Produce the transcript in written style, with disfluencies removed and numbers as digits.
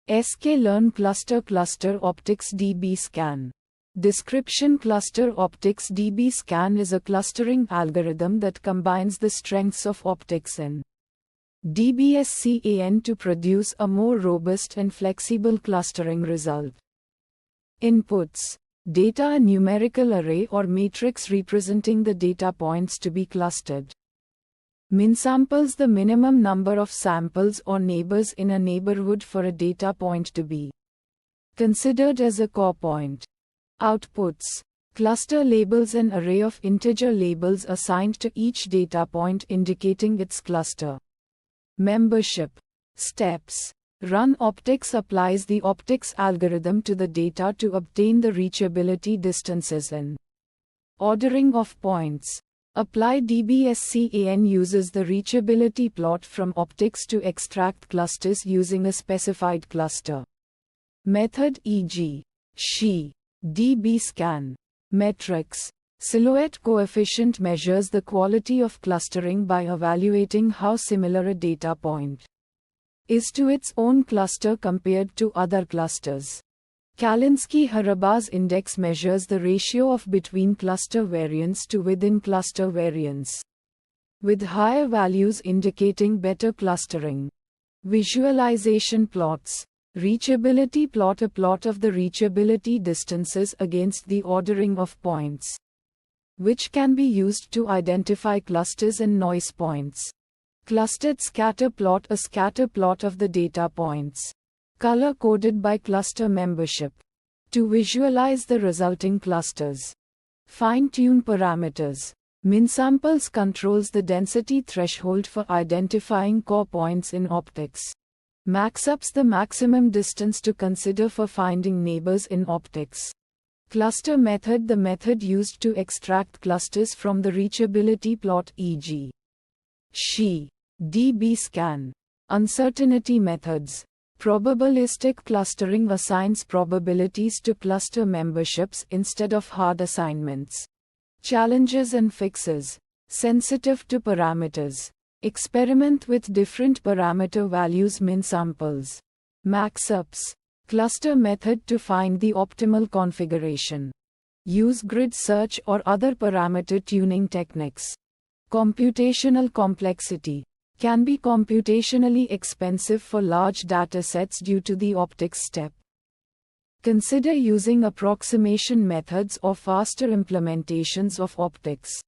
sklearn Cluster Optics DB-Scan. Description: Cluster Optics DB-Scan is a clustering algorithm that combines the strengths of optics and DB-SCAN to produce a more robust and flexible clustering result. Inputs: data, a numerical array or matrix representing the data points to be clustered. Minsamples: the minimum number of samples or neighbors in a neighborhood for a data point to be considered as a core point. Outputs: cluster labels, an array of integer labels assigned to each data point indicating its cluster. Membership. Steps: Run Optics applies the optics algorithm to the data to obtain the reachability distances and ordering of points. Apply DB-SCAN uses the reachability plot from optics to extract clusters using a specified cluster method, e.g., SHE. DB-Scan. Metrics. Silhouette coefficient measures the quality of clustering by evaluating how similar a data point is to its own cluster compared to other clusters. Kalinske-Haraba's index measures the ratio of between cluster variance to within cluster variance, with higher values indicating better clustering. Visualization plots. Reachability plot: a plot of the reachability distances against the ordering of points, which can be used to identify clusters and noise points. Clustered scatter plot: a scatter plot of the data points, color-coded by cluster membership, to visualize the resulting clusters. Fine-tune parameters. Minsamples controls the density threshold for identifying core points in optics. Maxups: the maximum distance to consider for finding neighbors in optics. Cluster method: the method used to extract clusters from the reachability plot, e.g., SHE. DB-Scan. Uncertainty methods. Probabilistic clustering assigns probabilities to cluster memberships instead of hard assignments. Challenges and fixes. Sensitive to parameters. Experiment with different parameter values. Minsamples. Maxups. Cluster method to find the optimal configuration. Use grid search or other parameter tuning techniques. Computational complexity. Can be computationally expensive for large datasets due to the optics step. Consider using approximation methods or faster implementations of optics.